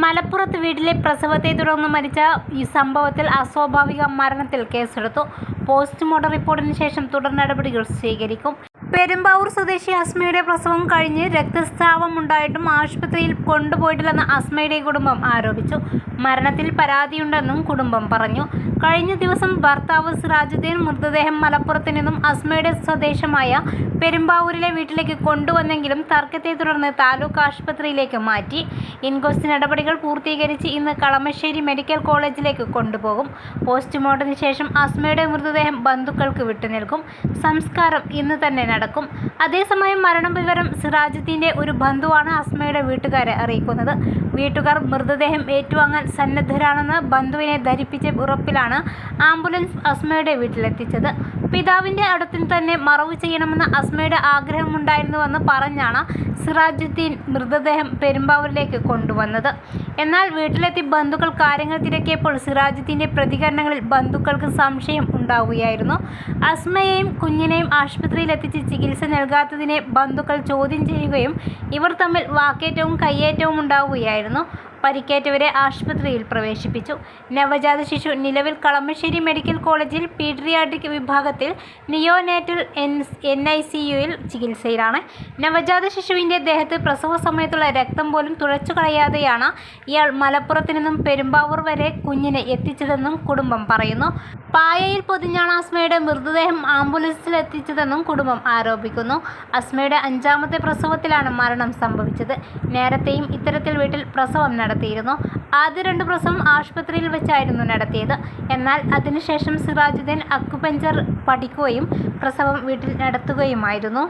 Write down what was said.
മലപ്പുറത്ത് വീട്ടിലെ പ്രസവത്തെ തുടർന്ന് മരിച്ച ഈ സംഭവത്തിൽ അസ്വാഭാവിക മരണത്തിൽ കേസെടുത്തു. പോസ്റ്റ്മോർട്ടം റിപ്പോർട്ടിന് ശേഷം തുടർ നടപടികൾ സ്വീകരിക്കും. പെരുമ്പാവൂർ സ്വദേശി അസ്മയുടെ പ്രസവം കഴിഞ്ഞ് രക്തസ്രാവമുണ്ടായിട്ടും ആശുപത്രിയിൽ കൊണ്ടുപോയിട്ടില്ലെന്ന് അസ്മയുടെ കുടുംബം ആരോപിച്ചു. മരണത്തിൽ പരാതിയുണ്ടെന്നും കുടുംബം പറഞ്ഞു. കഴിഞ്ഞ ദിവസം ഭർത്താവ് സിറാജുദ്ദീൻ മൃതദേഹം മലപ്പുറത്ത് നിന്നും അസ്മയുടെ സ്വദേശമായ പെരുമ്പാവൂരിലെ വീട്ടിലേക്ക് കൊണ്ടുവന്നെങ്കിലും തർക്കത്തെ തുടർന്ന് താലൂക്ക് ആശുപത്രിയിലേക്ക് മാറ്റി. ഇൻക്വസ്റ്റ് നടപടികൾ പൂർത്തീകരിച്ച് ഇന്ന് കളമശ്ശേരി മെഡിക്കൽ കോളേജിലേക്ക് കൊണ്ടുപോകും. പോസ്റ്റ്മോർട്ടത്തിന് ശേഷം അസ്മയുടെ മൃതദേഹം ബന്ധുക്കൾക്ക് വിട്ടുനൽകും. സംസ്കാരം ഇന്ന് തന്നെ നടക്കും. അതേസമയം മരണവിവരം സിറാജുദ്ദീന്റെ ഒരു ബന്ധുവാണ് അസ്മയുടെ വീട്ടുകാരെ അറിയിക്കുന്നത്. വീട്ടുകാർ മൃതദേഹം ഏറ്റുവാങ്ങാൻ സന്നദ്ധരാണെന്ന് ബന്ധുവിനെ ധരിപ്പിച്ച ഉറപ്പിലാണ് ആംബുലൻസ് അസ്മയുടെ വീട്ടിലെത്തിച്ചത്. പിതാവിന്റെ അടുത്തിൽ തന്നെ മറവു ചെയ്യണമെന്ന് അസ്മയുടെ ആഗ്രഹമുണ്ടായിരുന്നുവെന്ന് പറഞ്ഞാണ് സിറാജുദ്ദീൻ മൃതദേഹം പെരുമ്പാവൂരിലേക്ക് കൊണ്ടുവന്നത്. എന്നാൽ വീട്ടിലെത്തി ബന്ധുക്കൾ കാര്യങ്ങൾ തിരക്കിയപ്പോൾ സിറാജുദ്ദീന്റെ പ്രതികരണങ്ങളിൽ ബന്ധുക്കൾക്ക് സംശയം ഉണ്ടാവുകയായിരുന്നു. അസ്മയെയും കുഞ്ഞിനെയും ആശുപത്രിയിൽ എത്തിച്ച് ചികിത്സ നൽകാത്തതിനെ ബന്ധുക്കൾ ചോദ്യം ചെയ്യുകയും ഇവർ തമ്മിൽ വാക്കേറ്റവും കയ്യേറ്റവും ഉണ്ടാവുകയായിരുന്നു. പരിക്കേറ്റവരെ ആശുപത്രിയിൽ പ്രവേശിപ്പിച്ചു. നവജാത ശിശു നിലവിൽ കളമശ്ശേരി മെഡിക്കൽ കോളേജിൽ പീഡിയാട്രിക് വിഭാഗത്തിൽ നിയോനേറ്റൽ NICUയിൽ ചികിത്സയിലാണ്. നവജാത ശിശുവിൻ്റെ ദേഹത്ത് പ്രസവ സമയത്തുള്ള രക്തം പോലും തുടച്ചു കളയാതെയാണ് ഇയാൾ മലപ്പുറത്ത് നിന്നും പെരുമ്പാവൂർ വരെ കുഞ്ഞിനെ എത്തിച്ചതെന്നും കുടുംബം പറയുന്നു. പായയിൽ പൊതിഞ്ഞാണ് അസ്മയുടെ മൃതദേഹം ആംബുലൻസിലെത്തിച്ചതെന്നും കുടുംബം ആരോപിക്കുന്നു. അസ്മയുടെ 5ാമത്തെ പ്രസവത്തിലാണ് മരണം സംഭവിച്ചത്. നേരത്തെയും ഇത്തരത്തിൽ വീട്ടിൽ പ്രസവം നടത്തിയിരുന്നു. ആദ്യ 2 പ്രസവം ആശുപത്രിയിൽ വെച്ചായിരുന്നു നടത്തിയത്. എന്നാൽ അതിനുശേഷം സിറാജുദ്ദീൻ അക്യുപഞ്ചർ പഠിക്കുകയും പ്രസവം വീട്ടിൽ നടത്തുകയുമായിരുന്നു.